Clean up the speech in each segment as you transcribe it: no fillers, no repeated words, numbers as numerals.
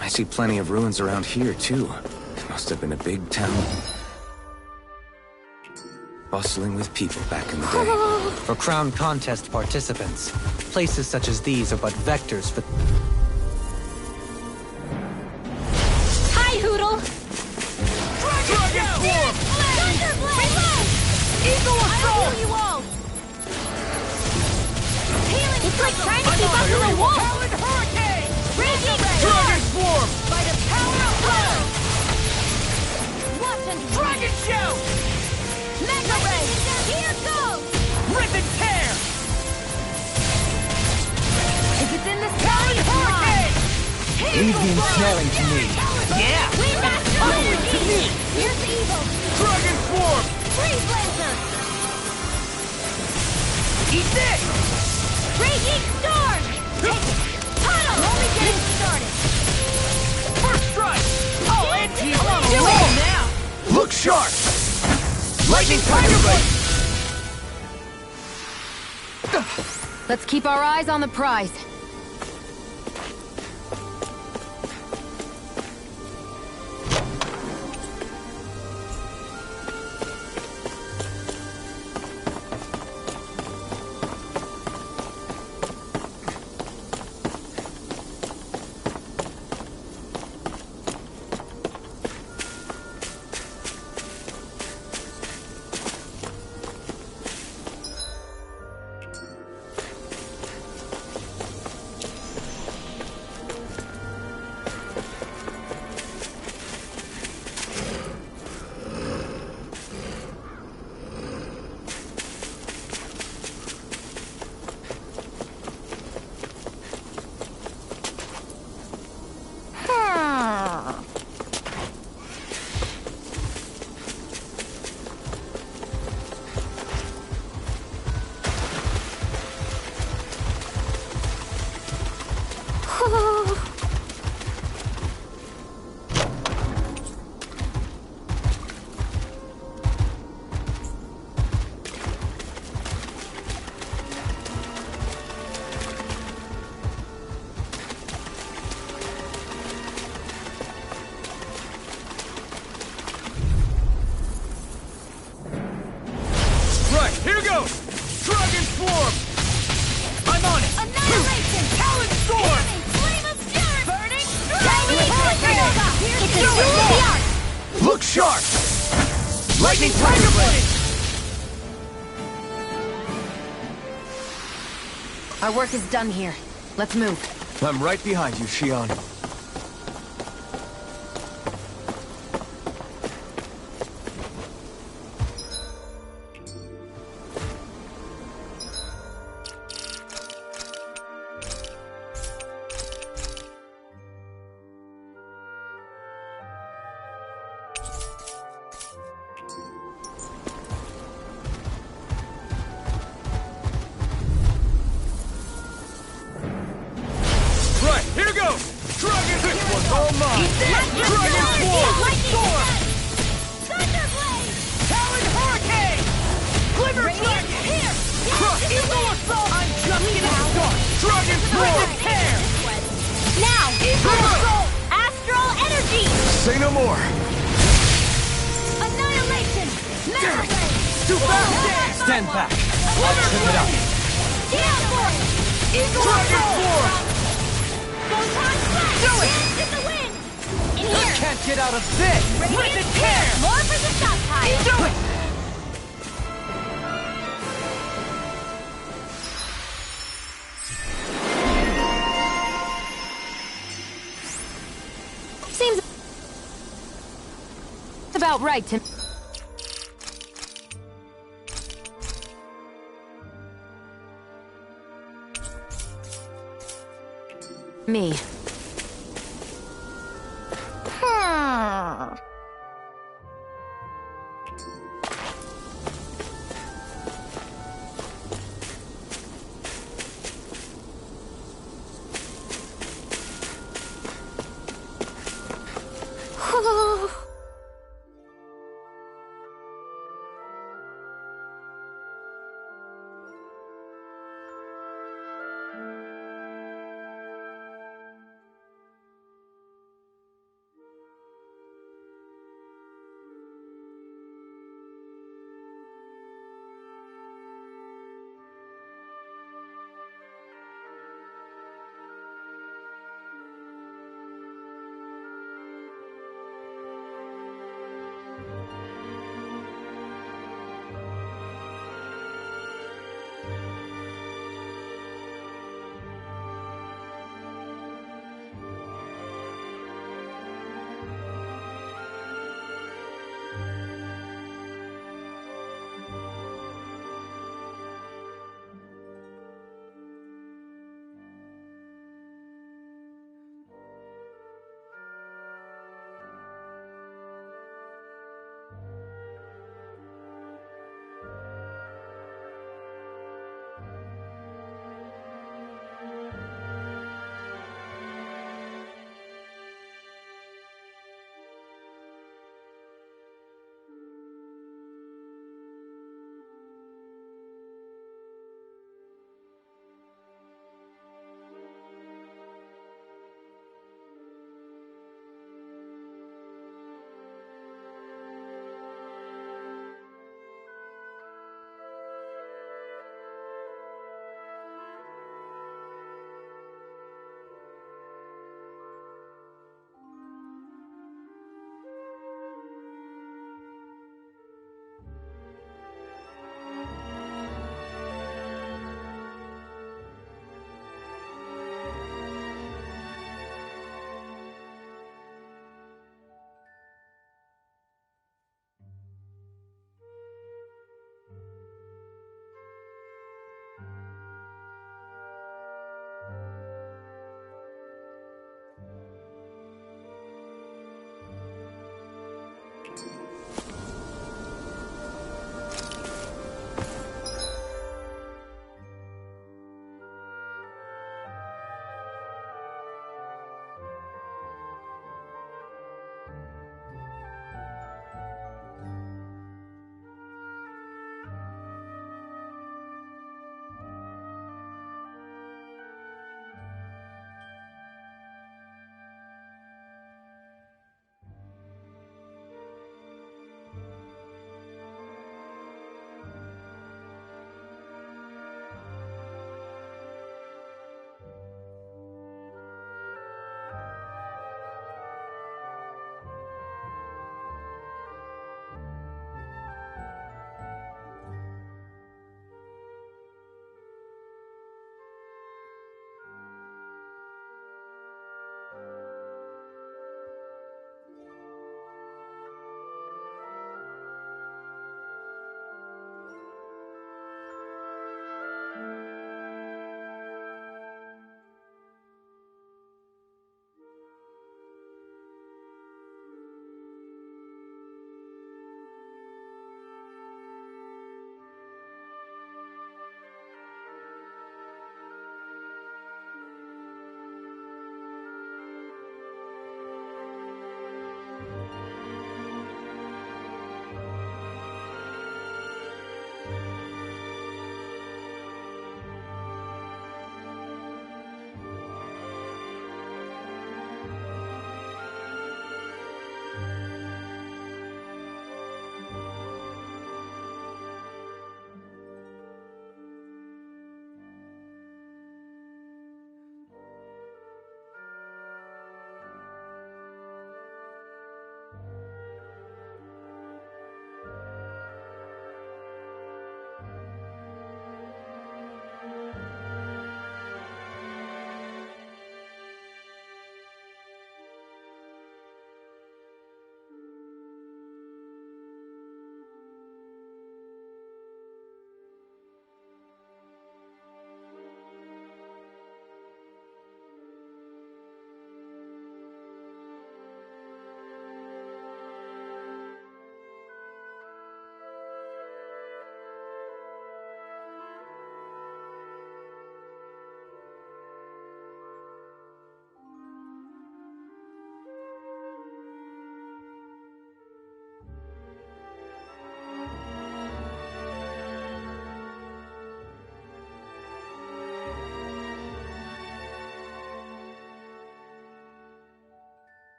I see plenty of ruins around here, too. It must have been a big town. Bustling with people back in the day. For crown contest participants, places such as these are but vectors for... Hi, Hoodle! Dragon Swarm! Thunderblade! Eagle Assault! I'll heal you all! Healing! It's like trying to keep up with a wolf! Talon Hurricane! Raging Dragon Storm! Swarm! By the power of love! Watch and Dragon Shout! Mega Ray! Here goes! Rip and Tear! If it's in this Talon Hurricane! Leave the ensnaring to me. Yeah! We master Onward to me! Here's the evil! Dragon Swarm! Freeze Lancer! Eat this! Raging Storm! Take it! Tunnel! Only getting started! First strike! Oh, Anti! Do Roll it! now! Look sharp! Lightning Tiger Blade! Let's keep our eyes on the prize. Here goes! Dragon Swarm! I'm on it! Annihilation! Talon Storm! Flame of fury! Burning! It's a duel! Look sharp! Lightning Tiger Blade! Our work is done here. Let's move. I'm right behind you, Shion. Right, here goes! Dragon This one's all mine! Dragon Swarm! Thunderblade! Talon Hurricane! Glimmer Dragon! Here! Eagle Assault! I'm just getting started! Dragon Swarm! Tear! Now! Eagle Assault! Astral Energy! Say no more. Annihilation! Mega Ray! Too fast! Stand back. I'll trim it up. Gale Force! Eagle Assault! Photon Flash! Do it! Dance in the wind! In here! Can't get out of this. Rip and Tear! More for the top pile! Do it! Seems about right to... me.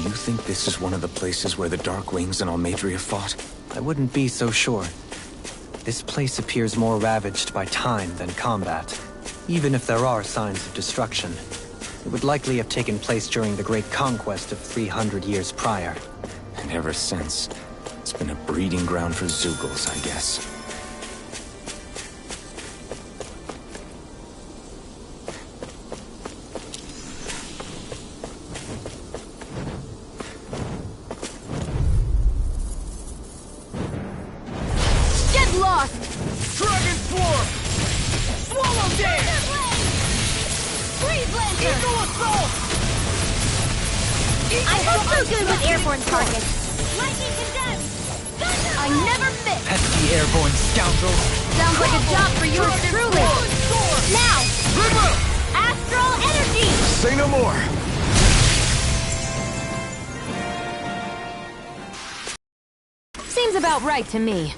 you think this is one of the places where the Dark Wings and Almadria fought? I wouldn't be so sure. This place appears more ravaged by time than combat. Even if there are signs of destruction, it would likely have taken place during the Great Conquest of 300 years prior. And ever since, it's been a breeding ground for Zeugles, I guess. Get lost! Dragon Swarm! Swallow Dance! Freeze Lancer! Eagle Assault! I'm not so good with airborne targets. Lightning Condemned! Thunder! I never miss! Pesky airborne scoundrels! Sounds like a job for yours truly. Now! Rigma! Astral Energy! Say no more! Seems about right to me.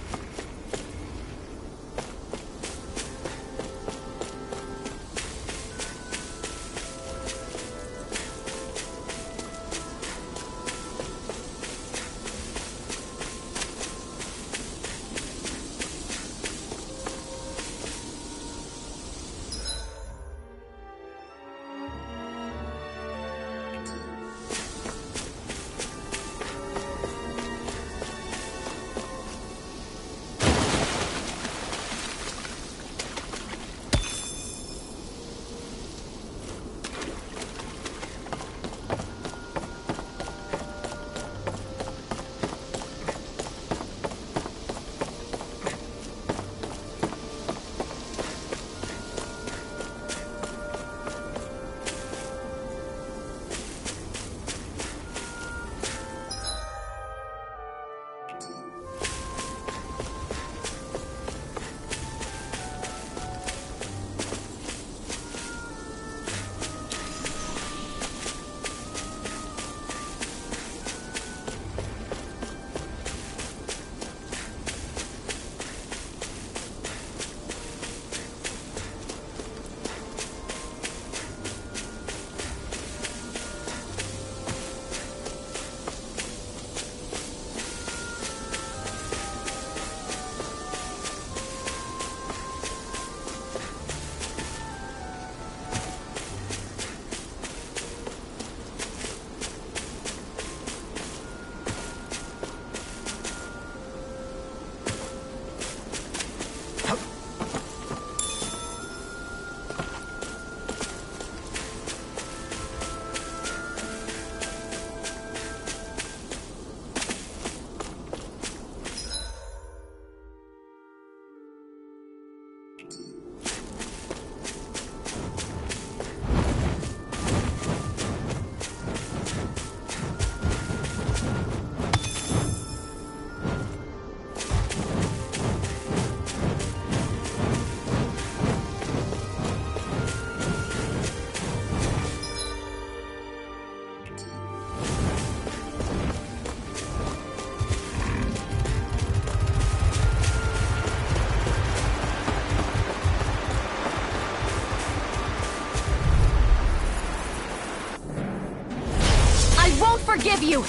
Forgive you!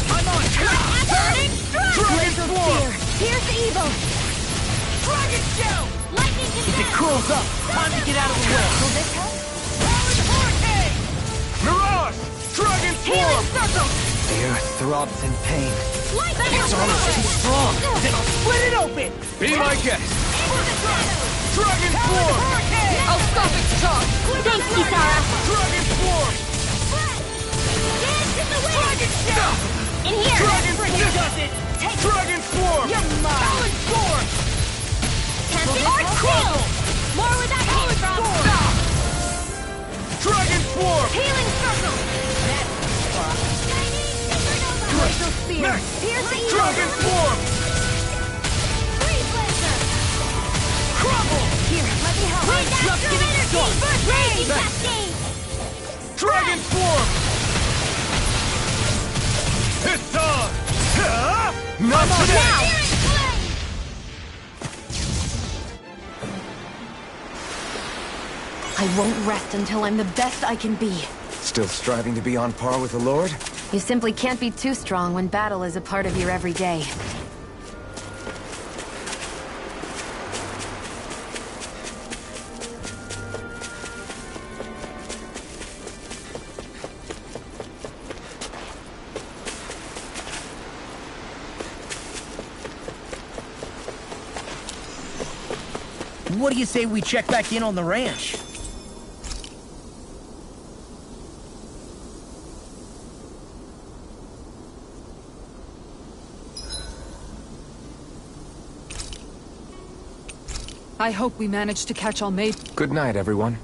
I'm on top! Burning strike! Dragon Little Swarm! fear! Here's the evil! Dragon Shell! Lightning If it Condemned! cools up, time to get out of the way! Will this help? Powered Hurricane! Mirage! Dragon Healing Swarm! Circle! The earth throbs in pain. Lightning It's almost too strong! Then I'll split it open! Be my guest! Dragon Swarm! I'll stop its charge! Thanks, Kisara! Dragon Swarm! Dance in the wind! Dragon Shell! In here! Dragon Bring Swarm! it! Take it! Dragon Swarm! You're mine! Talon Storm! Tempest Quill! More where that came from! Dragon Swarm! Healing Circle! Glacial Spear! Next! Here's the evil! Dragon Swarm! Freeze Lancer! Crumble! Here, let me help! Bring that Just getting energy! started. Burst Raging Cascade! Dragon Swarm! It's on! Not today! Now! I won't rest until I'm the best I can be. Still striving to be on par with the Lord? You simply can't be too strong when battle is a part of your everyday. What do you say we check back in on the ranch? I hope we managed to catch Almeida. Good night, everyone.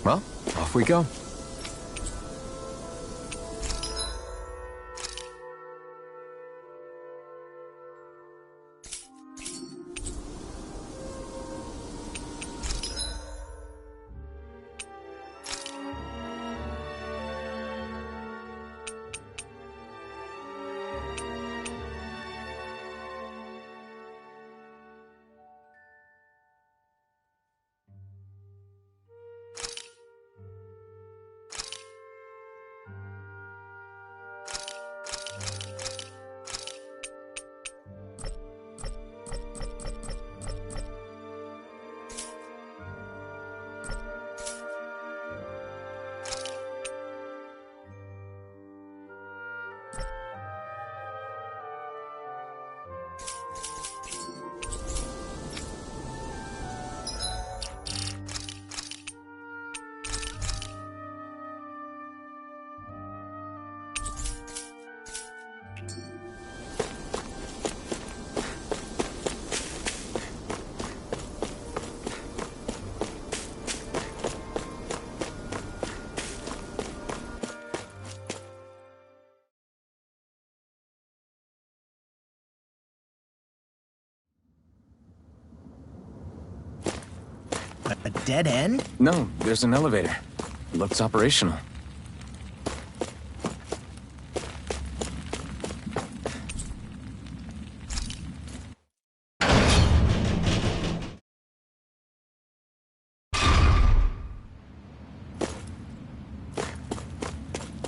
Well, off we go. A dead end? No, there's an elevator. Looks operational.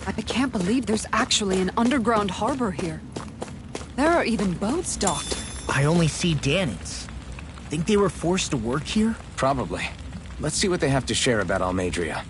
I can't believe there's actually an underground harbor here. There are even boats docked. I only see Danits. Think they were forced to work here? Probably. Let's see what they have to share about Almeida.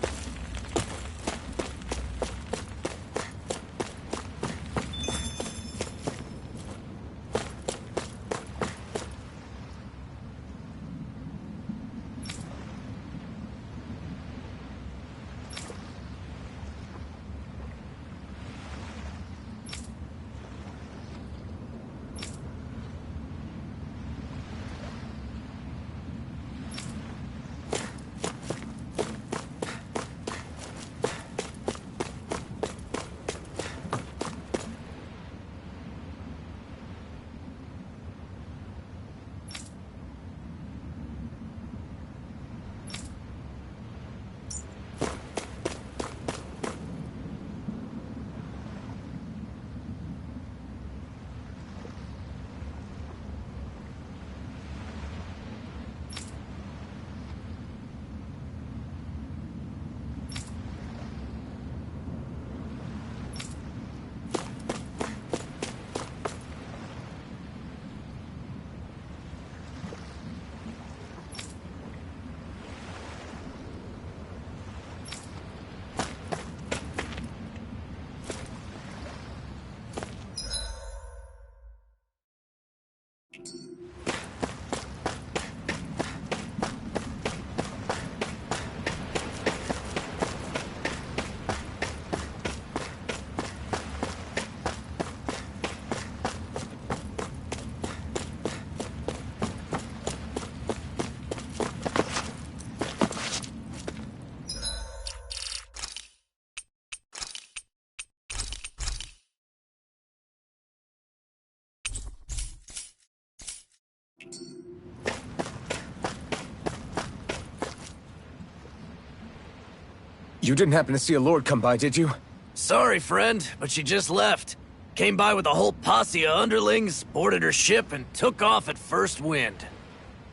You didn't happen to see a lord come by, did you? Sorry, friend, but she just left. Came by with a whole posse of underlings, boarded her ship, and took off at first wind.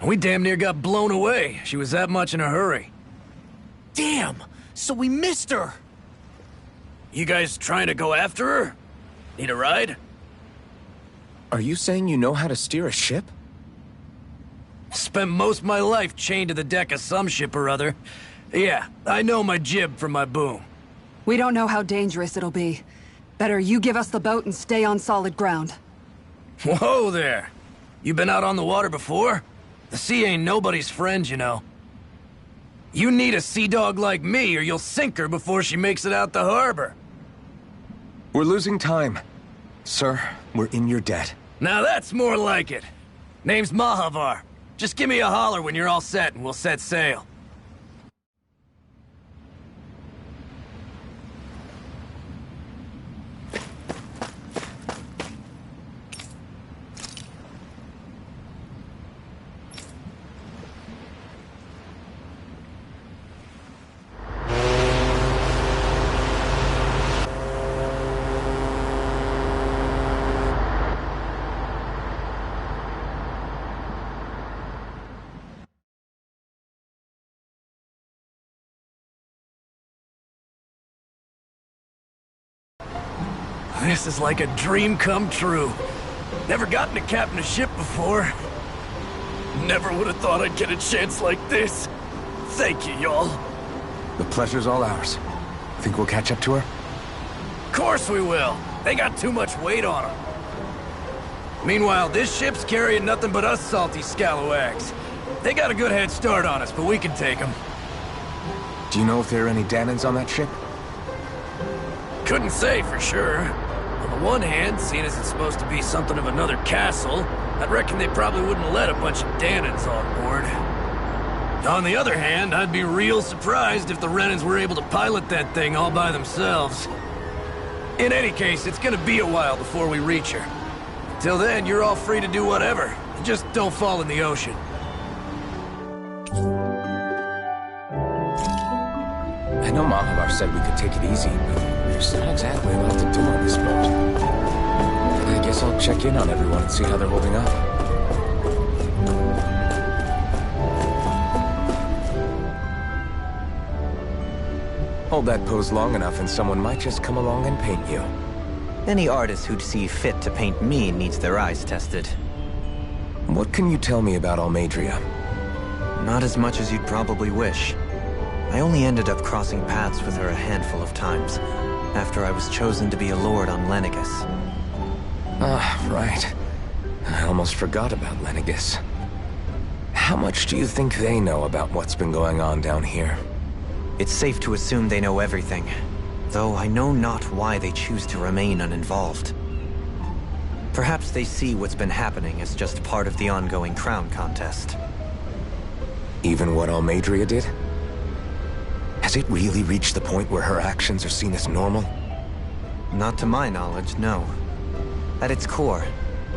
We damn near got blown away. She was that much in a hurry. Damn! So we missed her! You guys trying to go after her? Need a ride? Are you saying you know how to steer a ship? Spent most of my life chained to the deck of some ship or other. Yeah, I know my jib from my boom. We don't know how dangerous it'll be. Better you give us the boat and stay on solid ground. Whoa there! You been out on the water before? The sea ain't nobody's friend, you know. You need a sea dog like me, or you'll sink her before she makes it out the harbor. We're losing time. Sir, we're in your debt. Now that's more like it. Name's Mahavar. Just give me a holler when you're all set and we'll set sail. This is like a dream come true. Never gotten to captain a ship before. Never would have thought I'd get a chance like this. Thank you, y'all. The pleasure's all ours. Think we'll catch up to her? Of course we will. They got too much weight on them. Meanwhile, this ship's carrying nothing but us salty scalawags. They got a good head start on us, but we can take them. Do you know if there are any Danans on that ship? Couldn't say for sure. On the one hand, seeing as it's supposed to be something of another castle, I'd reckon they probably wouldn't let a bunch of Danans on board. On the other hand, I'd be real surprised if the Renans were able to pilot that thing all by themselves. In any case, it's gonna be a while before we reach her. Till then, you're all free to do whatever. Just don't fall in the ocean. I know Mahavar said we could take it easy, but there's not exactly a lot to do on this boat. I guess I'll check in on everyone and see how they're holding up. Hold that pose long enough and someone might just come along and paint you. Any artist who'd see fit to paint me needs their eyes tested. What can you tell me about Almadria? Not as much as you'd probably wish. I only ended up crossing paths with her a handful of times, after I was chosen to be a lord on Lenegus. Ah, right. I almost forgot about Lenegus. How much do you think they know about what's been going on down here? It's safe to assume they know everything, though I know not why they choose to remain uninvolved. Perhaps they see what's been happening as just part of the ongoing crown contest. Even what Almadria did? Has it really reached the point where her actions are seen as normal? Not to my knowledge, no. At its core,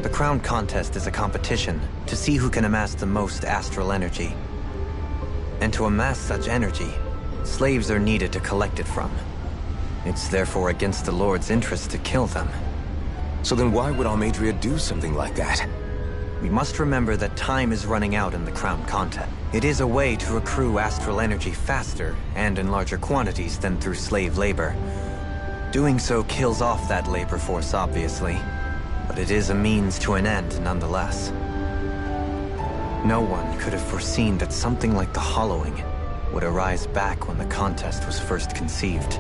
the crown contest is a competition to see who can amass the most astral energy. And to amass such energy, slaves are needed to collect it from. It's therefore against the Lord's interest to kill them. So then why would Almadria do something like that? We must remember that time is running out in the crown contest. It is a way to accrue astral energy faster and in larger quantities than through slave labor. Doing so kills off that labor force, obviously, but it is a means to an end nonetheless. No one could have foreseen that something like the Hollowing would arise back when the contest was first conceived.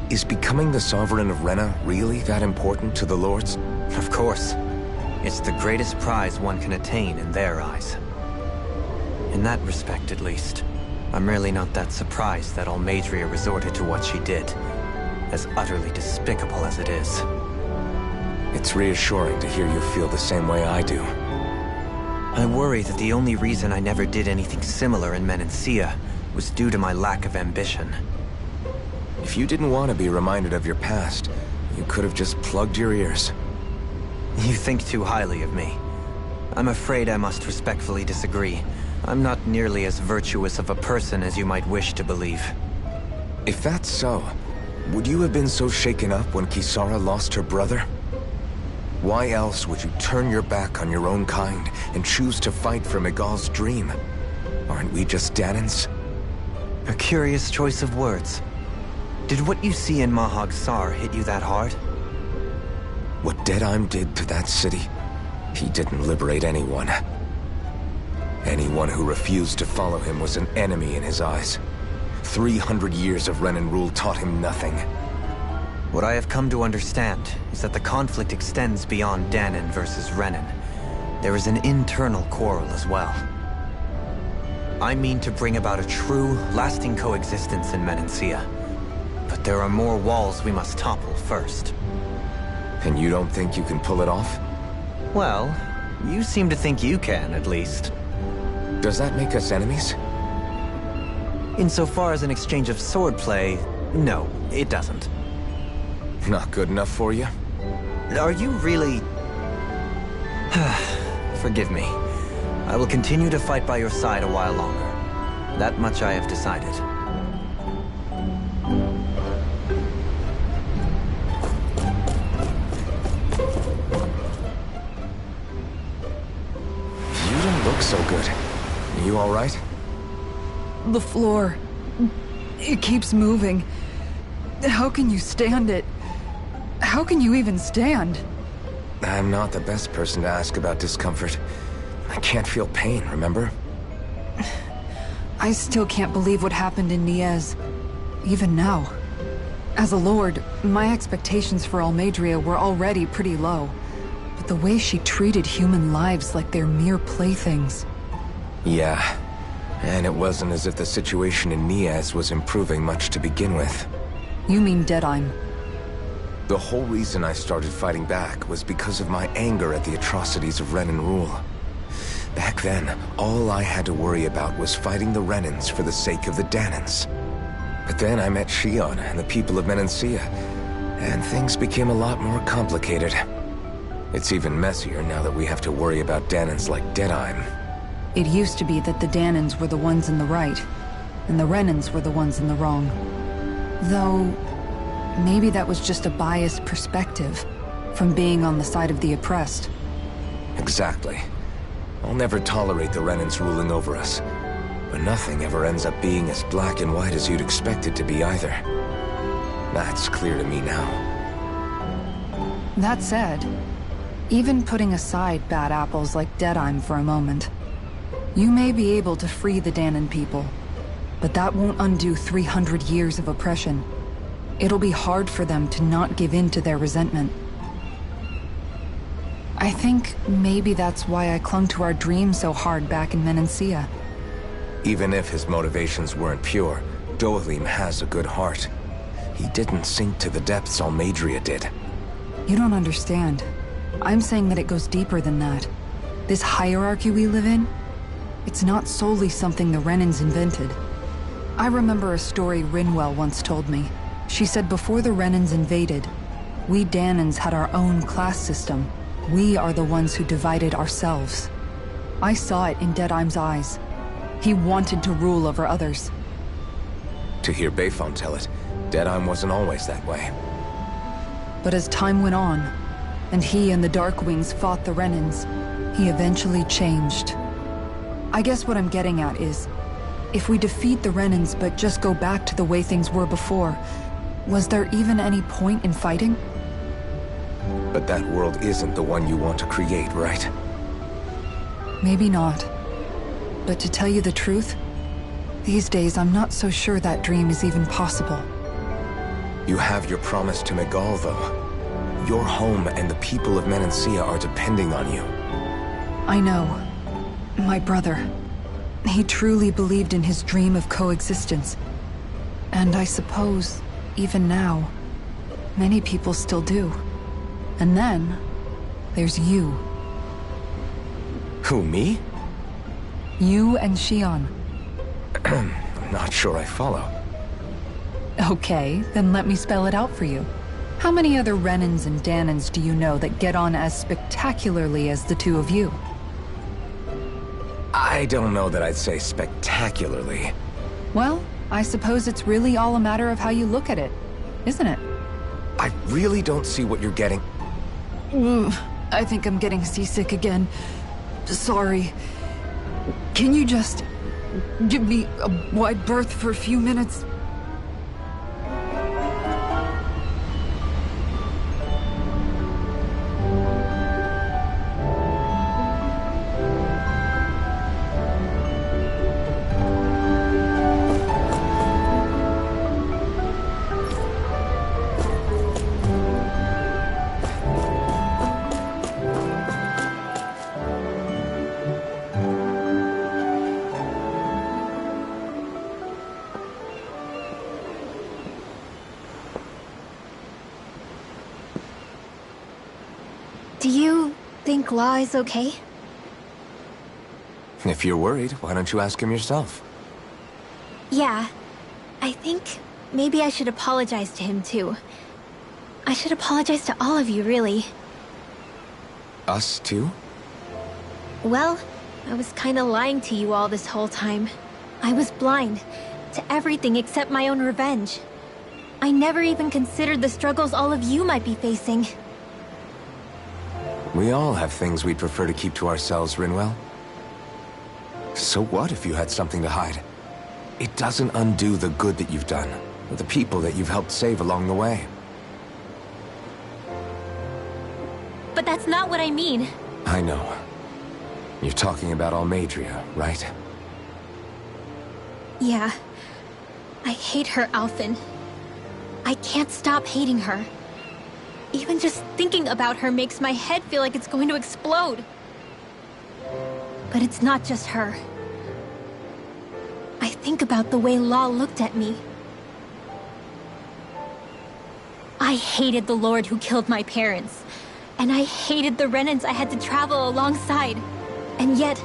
Is becoming the Sovereign of Rena really that important to the Lords? Of course. It's the greatest prize one can attain in their eyes. In that respect, at least, I'm really not that surprised that Almadria resorted to what she did, as utterly despicable as it is. It's reassuring to hear you feel the same way I do. I worry that the only reason I never did anything similar in Menancia was due to my lack of ambition. If you didn't want to be reminded of your past, you could have just plugged your ears. You think too highly of me. I'm afraid I must respectfully disagree. I'm not nearly as virtuous of a person as you might wish to believe. If that's so, would you have been so shaken up when Kisara lost her brother? Why else would you turn your back on your own kind and choose to fight for Miguel's dream? Aren't we just Danans? A curious choice of words. Did what you see in Mahag Sar hit you that hard? What Deadheim did to that city, he didn't liberate anyone. Anyone who refused to follow him was an enemy in his eyes. 300 years of Renan rule taught him nothing. What I have come to understand is that the conflict extends beyond Danan versus Renan. There is an internal quarrel as well. I mean to bring about a true, lasting coexistence in Menancia. But there are more walls we must topple first. And you don't think you can pull it off? Well, you seem to think you can, at least. Does that make us enemies? Insofar as an exchange of swordplay, no, it doesn't. Not good enough for you? Are you really... Forgive me. I will continue to fight by your side a while longer. That much I have decided. You don't look so good. Are you all right? The floor. It keeps moving. How can you stand it? How can you even stand? I'm not the best person to ask about discomfort. I can't feel pain, remember? I still can't believe what happened in Niez. Even now. As a lord, my expectations for Almeidrea were already pretty low. But the way she treated human lives like they're mere playthings. Yeah. And it wasn't as if the situation in Niez was improving much to begin with. You mean Deadheim? The whole reason I started fighting back was because of my anger at the atrocities of Renan rule. Back then, all I had to worry about was fighting the Renans for the sake of the Danans. But then I met Shion and the people of Menancia, and things became a lot more complicated. It's even messier now that we have to worry about Danans like Deadheim. It used to be that the Danans were the ones in the right, and the Renans were the ones in the wrong. Though, maybe that was just a biased perspective from being on the side of the oppressed. Exactly. I'll never tolerate the Renans ruling over us. But nothing ever ends up being as black and white as you'd expect it to be either. That's clear to me now. That said, even putting aside bad apples like Deadheim for a moment, you may be able to free the Danan people, but that won't undo 300 years of oppression. It'll be hard for them to not give in to their resentment. I think maybe that's why I clung to our dream so hard back in Menancia. Even if his motivations weren't pure, Dohalim has a good heart. He didn't sink to the depths Almeidrea did. You don't understand. I'm saying that it goes deeper than that. This hierarchy we live in, it's not solely something the Renans invented. I remember a story Rinwell once told me. She said before the Renans invaded, we Danans had our own class system. We are the ones who divided ourselves. I saw it in Deadheim's eyes. He wanted to rule over others. To hear Bayfon tell it, Deadheim wasn't always that way. But as time went on, and he and the Darkwings fought the Renans, he eventually changed. I guess what I'm getting at is, if we defeat the Renans but just go back to the way things were before, was there even any point in fighting? But that world isn't the one you want to create, right? Maybe not. But to tell you the truth, these days I'm not so sure that dream is even possible. You have your promise to Miguel, though. Your home and the people of Menancia are depending on you. I know. My brother. He truly believed in his dream of coexistence. And I suppose, even now, many people still do. And then, there's you. Who, me? You and Shion. I'm not sure I follow. Okay, then let me spell it out for you. How many other Renans and Danans do you know that get on as spectacularly as the two of you? I don't know that I'd say spectacularly. Well, I suppose it's really all a matter of how you look at it. isn't it? I really don't see what you're getting. I think I'm getting seasick again. Sorry. Can you just give me a wide berth for a few minutes? Do you think Law is okay? If you're worried, why don't you ask him yourself? Yeah. I think maybe I should apologize to him too. I should apologize to all of you, really. Us too? Well, I was kinda lying to you all this whole time. I was blind to everything except my own revenge. I never even considered the struggles all of you might be facing. We all have things we'd prefer to keep to ourselves, Rinwell. So what if you had something to hide? It doesn't undo the good that you've done, or the people that you've helped save along the way. But that's not what I mean. I know. You're talking about Almeidrea, right? Yeah. I hate her, Alphen. I can't stop hating her. Even just thinking about her makes my head feel like it's going to explode. But it's not just her. I think about the way Law looked at me. I hated the Lord who killed my parents. And I hated the Renans I had to travel alongside. And yet,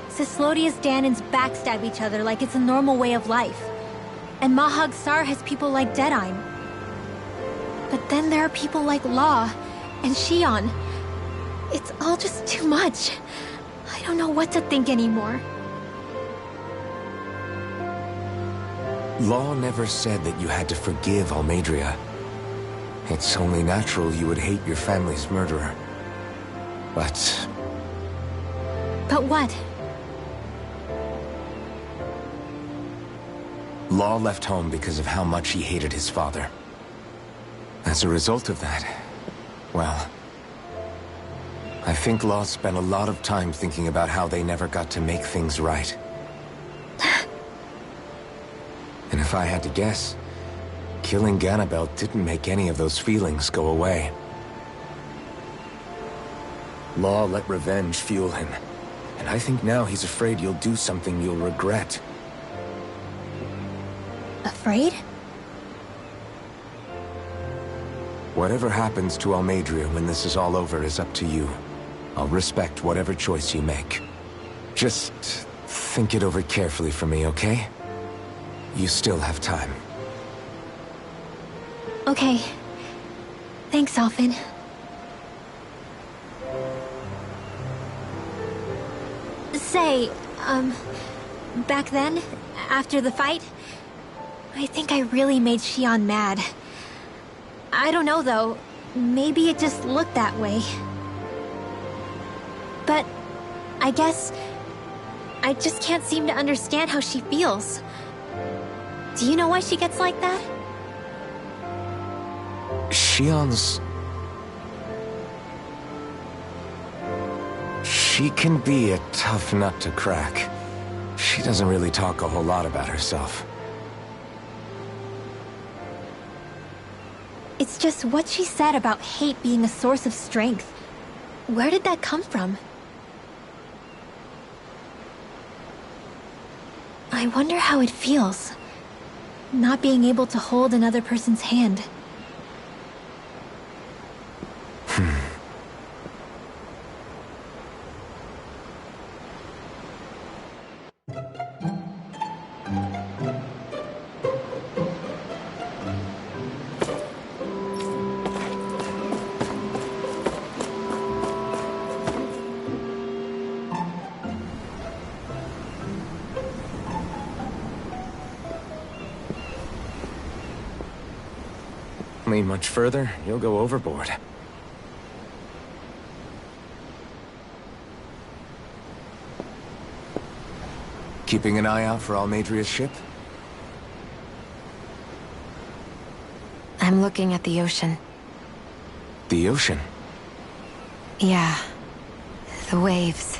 Cislodius Danans backstab each other like it's a normal way of life. And Mahag Sar has people like Deadime. But then there are people like Law and Shion. It's all just too much. I don't know what to think anymore. Law never said that you had to forgive Almeidrea. It's only natural you would hate your family's murderer. But what? Law left home because of how much he hated his father. As a result of that, well, I think Law spent a lot of time thinking about how they never got to make things right. And if I had to guess, killing Ganabel didn't make any of those feelings go away. Law let revenge fuel him, and I think now he's afraid you'll do something you'll regret. Afraid? Whatever happens to Almeidrea when this is all over is up to you. I'll respect whatever choice you make. Just think it over carefully for me, okay? You still have time. Okay. Thanks, Alphen. Say, back then, after the fight, I think I really made Shion mad. I don't know, though. Maybe it just looked that way. But I guess I just can't seem to understand how she feels. Do you know why she gets like that? Shion's... She can be a tough nut to crack. She doesn't really talk a whole lot about herself. It's just what she said about hate being a source of strength. Where did that come from? I wonder how it feels, not being able to hold another person's hand. Lean much further, you'll go overboard. Keeping an eye out for Almadria's ship? I'm looking at the ocean. The ocean? Yeah. The waves.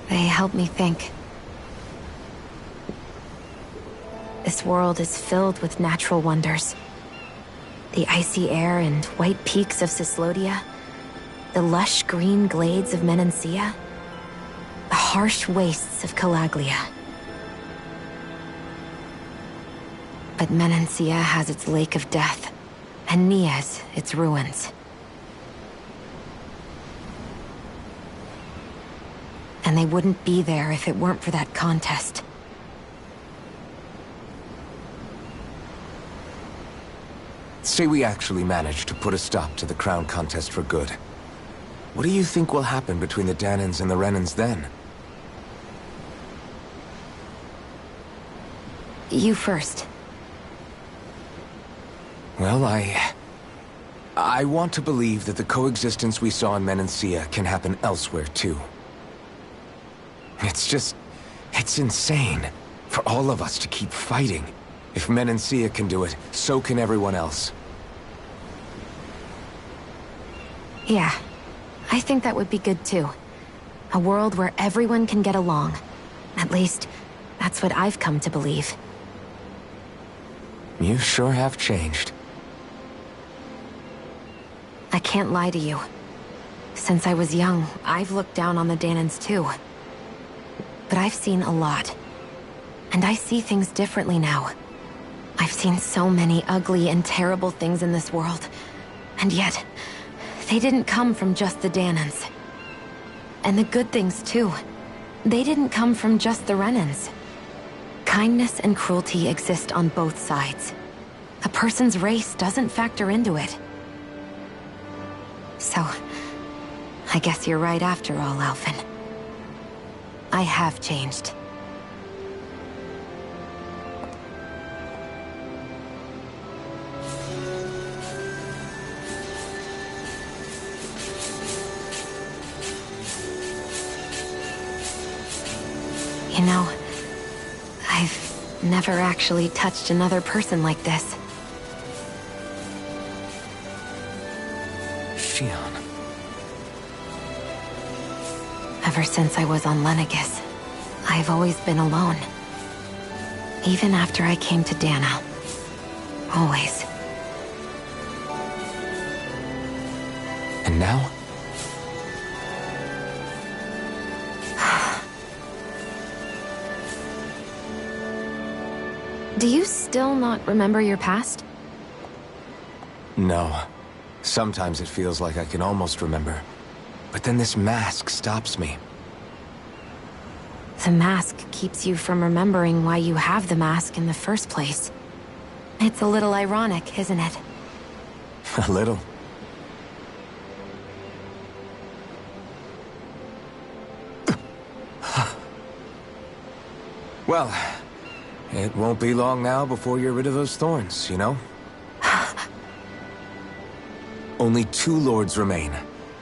They help me think. This world is filled with natural wonders. The icy air and white peaks of Cyslodia. The lush green glades of Menancia. The harsh wastes of Calaglia. But Menancia has its Lake of Death, and Nias its ruins. And they wouldn't be there if it weren't for that contest. Say we actually managed to put a stop to the crown contest for good. What do you think will happen between the Danans and the Renans then? You first. Well, I want to believe that the coexistence we saw in Menancia can happen elsewhere, too. It's insane for all of us to keep fighting. If Menancia can do it, so can everyone else. Yeah, I think that would be good too. A world where everyone can get along. At least, that's what I've come to believe. You sure have changed. I can't lie to you. Since I was young, I've looked down on the Danans too. But I've seen a lot. And I see things differently now. I've seen so many ugly and terrible things in this world. And yet, they didn't come from just the Danans. And the good things too. They didn't come from just the Renans. Kindness and cruelty exist on both sides. A person's race doesn't factor into it. So, I guess you're right after all, Alphen. I have changed. You know, I've never actually touched another person like this. Shion. Ever since I was on Lenegis, I've always been alone. Even after I came to Dana. Always. And now? Do you still not remember your past? No. Sometimes it feels like I can almost remember. But then this mask stops me. The mask keeps you from remembering why you have the mask in the first place. It's a little ironic, isn't it? A little. Well, it won't be long now before you're rid of those thorns, you know? Only 2 lords remain.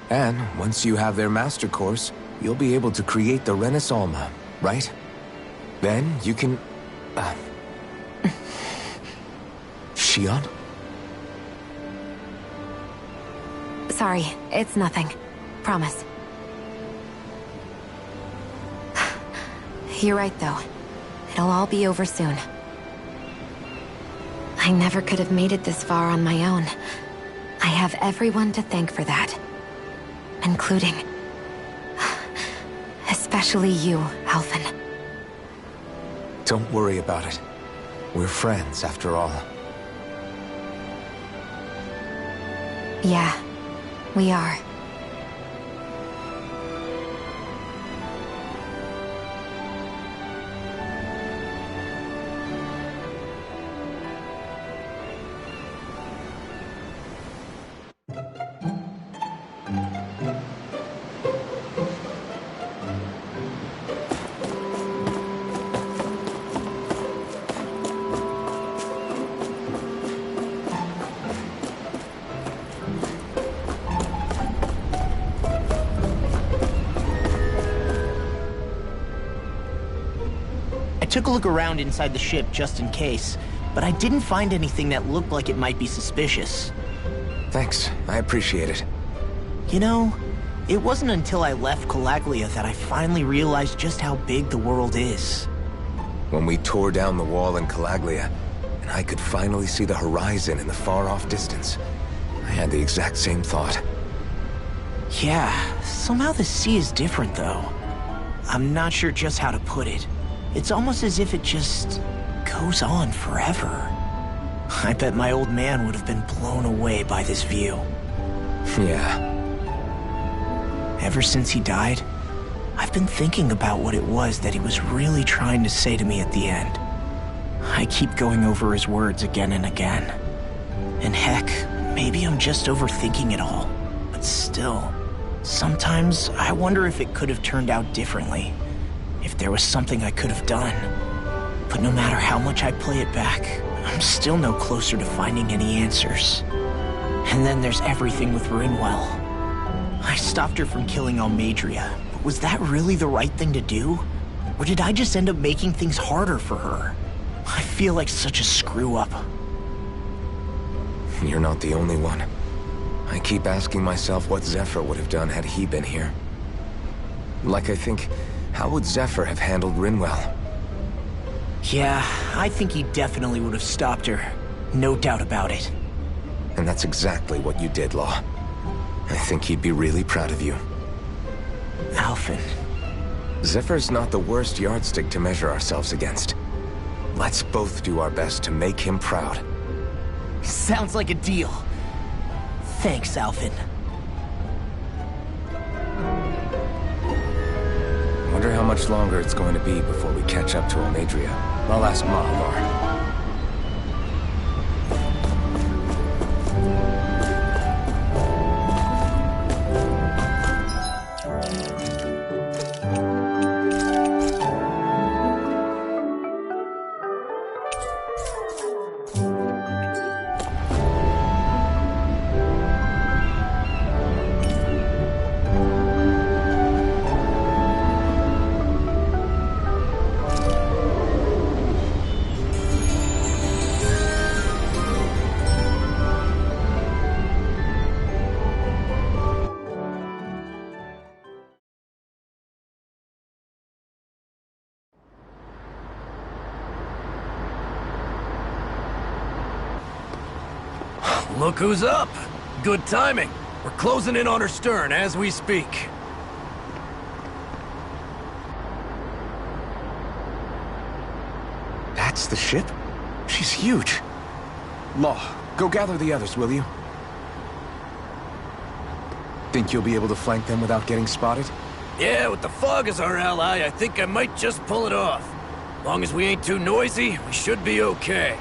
And once you have their master course, you'll be able to create the Renis Alma, right? Then you can... Shion? Sorry, it's nothing. Promise. You're right, though. It'll all be over soon. I never could have made it this far on my own. I have everyone to thank for that. Including... especially you, Alphen. Don't worry about it. We're friends, after all. Yeah, we are. took a look around inside the ship just in case, but I didn't find anything that looked like it might be suspicious. Thanks, I appreciate it. You know, it wasn't until I left Calaglia that I finally realized just how big the world is. When we tore down the wall in Calaglia, and I could finally see the horizon in the far-off distance, I had the exact same thought. Yeah, somehow the sea is different though. I'm not sure just how to put it. It's almost as if it just goes on forever. I bet my old man would have been blown away by this view. Yeah. Ever since he died, I've been thinking about what it was that he was really trying to say to me at the end. I keep going over his words again and again. And heck, maybe I'm just overthinking it all. But still, sometimes I wonder if it could have turned out differently. If there was something I could have done. But no matter how much I play it back, I'm still no closer to finding any answers. And then there's everything with Rinwell. I stopped her from killing Almadria, but was that really the right thing to do? Or did I just end up making things harder for her? I feel like such a screw-up. You're not the only one. I keep asking myself what Zephyr would have done had he been here. Like I think, how would Zephyr have handled Rinwell? Yeah, I think he definitely would have stopped her. No doubt about it. And that's exactly what you did, Law. I think he'd be really proud of you. Alphen. Zephyr's not the worst yardstick to measure ourselves against. Let's both do our best to make him proud. Sounds like a deal. Thanks, Alphen. Wonder how much longer it's going to be before we catch up to Almadria. I'll ask Mahalar. Look who's up! Good timing. We're closing in on her stern as we speak. That's the ship? She's huge. Law, go gather the others, will you? Think you'll be able to flank them without getting spotted? Yeah, with the fog as our ally, I think I might just pull it off. Long as we ain't too noisy, we should be okay.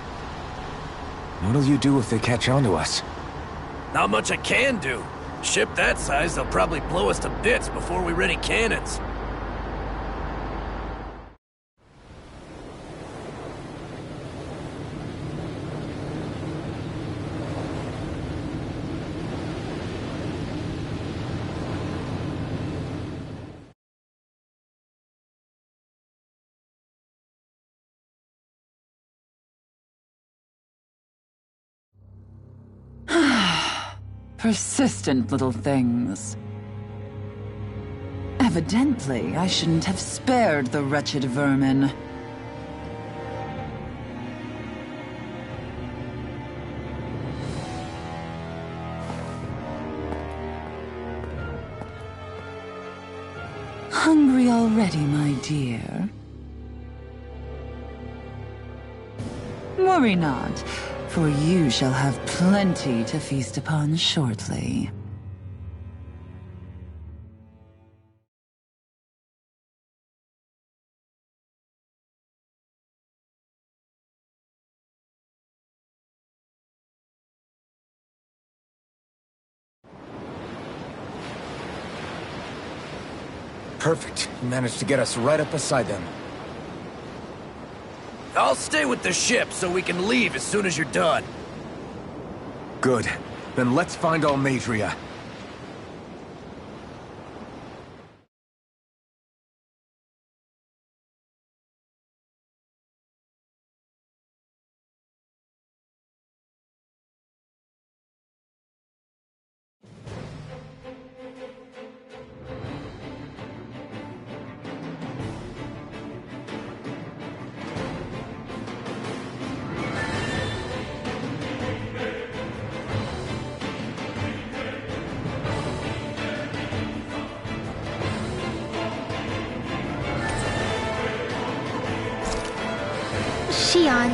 What'll you do if they catch on to us? Not much I can do. Ship that size, they'll probably blow us to bits before we ready cannons. Persistent little things. Evidently, I shouldn't have spared the wretched vermin. Hungry already, my dear? Worry not, for you shall have plenty to feast upon shortly. Perfect. You managed to get us right up beside them. I'll stay with the ship so we can leave as soon as you're done. Good. Then let's find Almadria. Shion,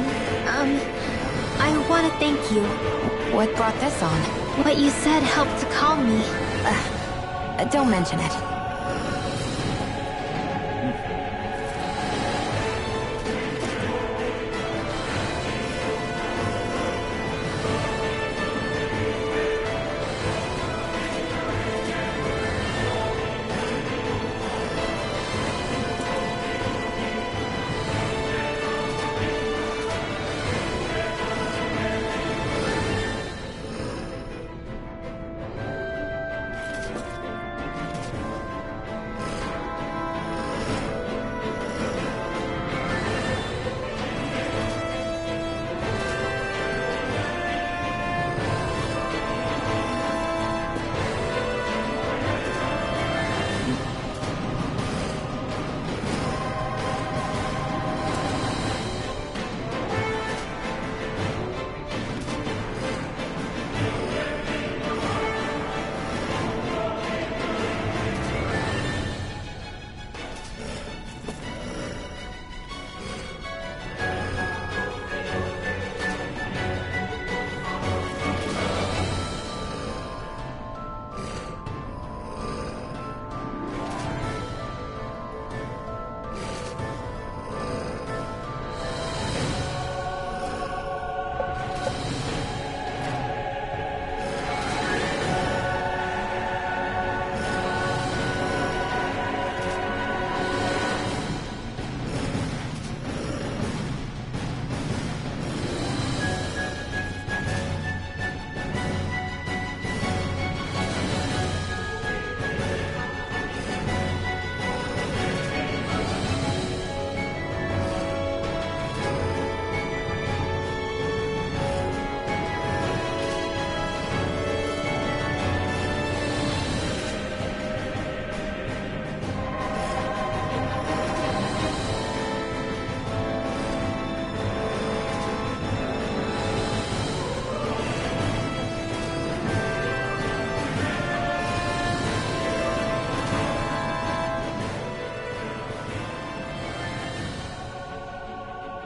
I want to thank you. What brought this on? What you said helped to calm me. Don't mention it.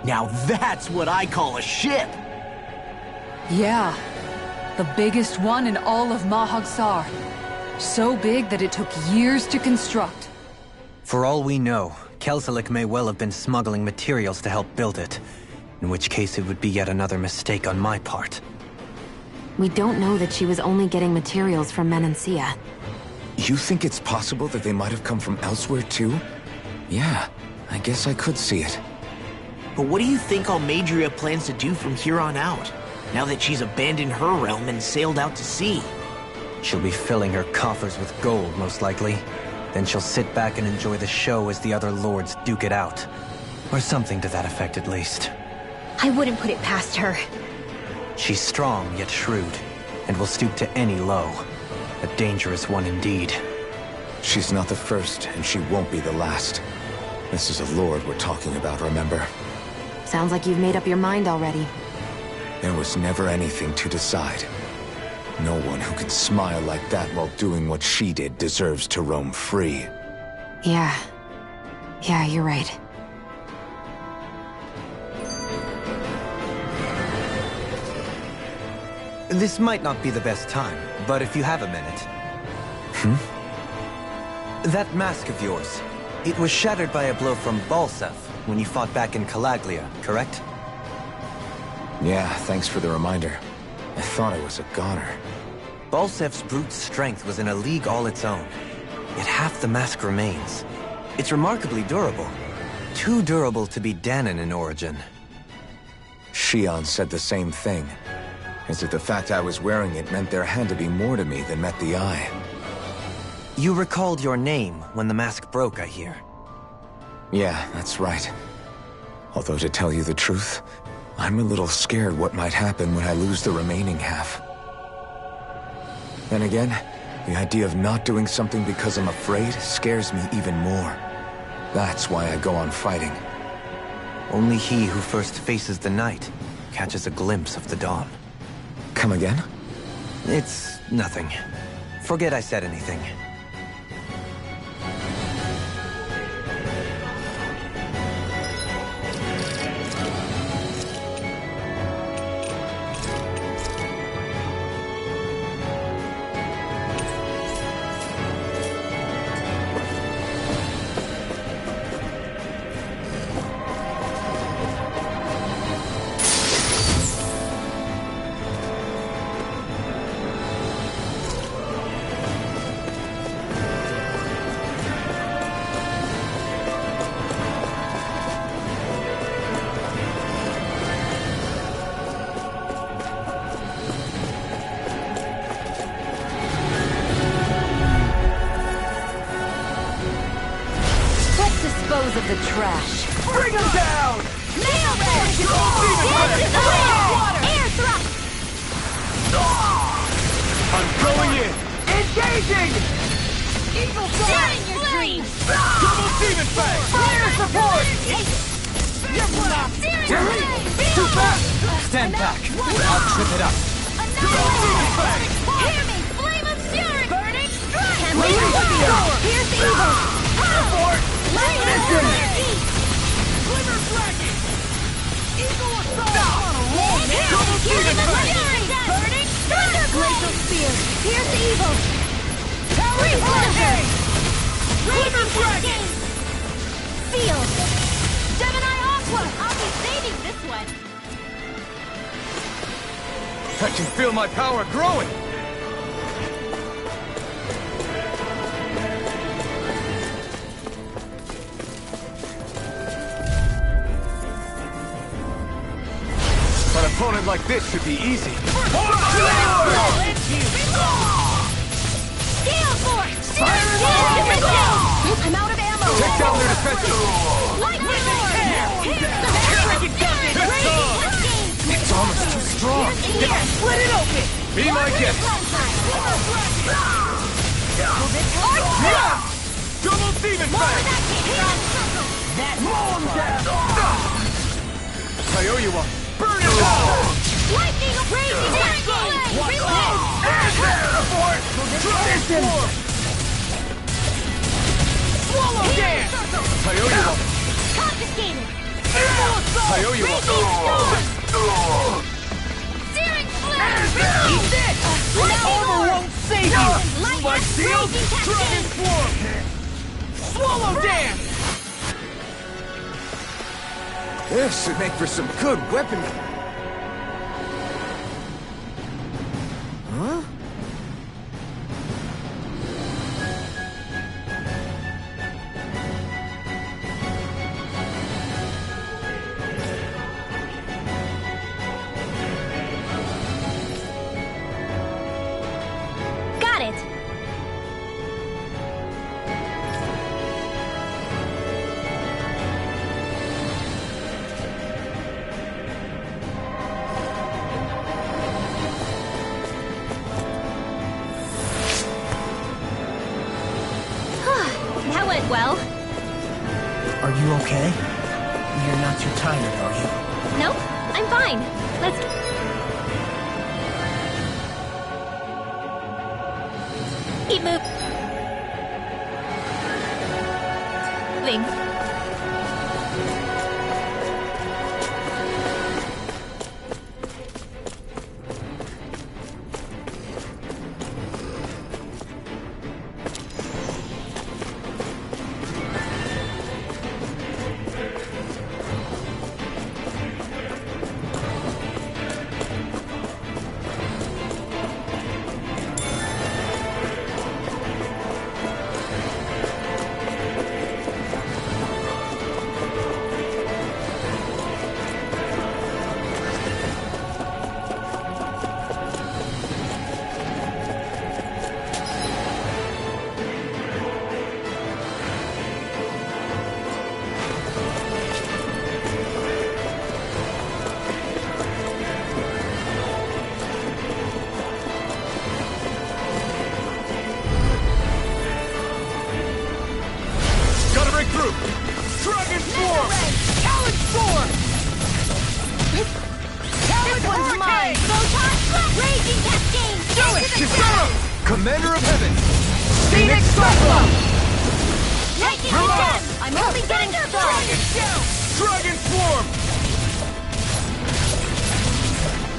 Now that's what I call a ship! Yeah. The biggest one in all of Mahagsar. So big that it took years to construct. For all we know, Kelselik may well have been smuggling materials to help build it. In which case it would be yet another mistake on my part. We don't know that she was only getting materials from Menancia. You think it's possible that they might have come from elsewhere too? Yeah, I guess I could see it. But what do you think Almadria plans to do from here on out, now that she's abandoned her realm and sailed out to sea? She'll be filling her coffers with gold, most likely. Then she'll sit back and enjoy the show as the other lords duke it out. Or something to that effect, at least. I wouldn't put it past her. She's strong, yet shrewd, and will stoop to any low. A dangerous one indeed. She's not the first, and she won't be the last. This is a lord we're talking about, remember? Sounds like you've made up your mind already. There was never anything to decide. No one who can smile like that while doing what she did deserves to roam free. Yeah, you're right. This might not be the best time, but if you have a minute... That mask of yours, it was shattered by a blow from Balsef when you fought back in Calaglia, correct? Yeah, thanks for the reminder. I thought I was a goner. Balsef's brute strength was in a league all its own. Yet half the mask remains. It's remarkably durable. Too durable to be Danon in origin. Shion said the same thing. As if the fact I was wearing it meant there had to be more to me than met the eye. You recalled your name when the mask broke, I hear. Yeah, that's right. Although to tell you the truth, I'm a little scared what might happen when I lose the remaining half. Then again, the idea of not doing something because I'm afraid scares me even more. That's why I go on fighting. Only he who first faces the night catches a glimpse of the dawn. Come again? It's nothing. Forget I said anything. of the trash. Bring him down! Nail them! Air thrust! I'm going in! Engaging! Eagle Fire! Your dreams! Double Demon Fang! Fire support! Too fast! Stand back. I'll trip it up. Hear me! Flame of Fury! Burning Strike! Here's the evil! Lightning! Glimmer Dragon! Eagle Assault! Here's the Fury! Burning Strike! Glacial Spear! Here's the evil! Freeze Blizzard! Glimmer Dragon! Seal! Gemini Aqua! I'll be saving this one! I can feel my power growing! An opponent like this should be easy. Gale Force! I'm out of ammo! Take down their defenses! Lightning It's almost too strong! Split it open! Be my guest! Double Demon Fang! I owe you one! Burn it out! Lightning Raging Reload! Transform! Swallow Dance! I owe you one! Confiscated! I owe you one! Searing Flare! Eat this! Armor won't save you! My shield! Raging Transform! Swallow Dance! This should make for some good weaponry. Huh? Got it! That went well. Are you okay? You're not too tired, are you? Nope, I'm fine. Let's... Keep moving. Commander of Heaven! Phoenix Cyclone! Lightning Relax! again! I'm only getting started! Dragon Swarm!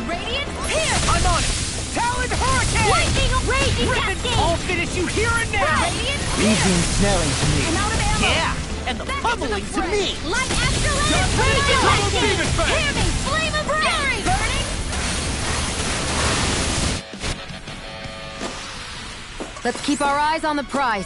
Radiant here! I'm on it! Talon Hurricane! Lightning raging cascade! I'll finish you here and now! Radiant Easy and snelling to me. I'm out of ammo! Yeah! And the Back pummeling into to the me! fray. Light Astrolabe! Just Raging double cascade! demon fang! Hear me! Flame of fury! Burning! Let's keep our eyes on the prize.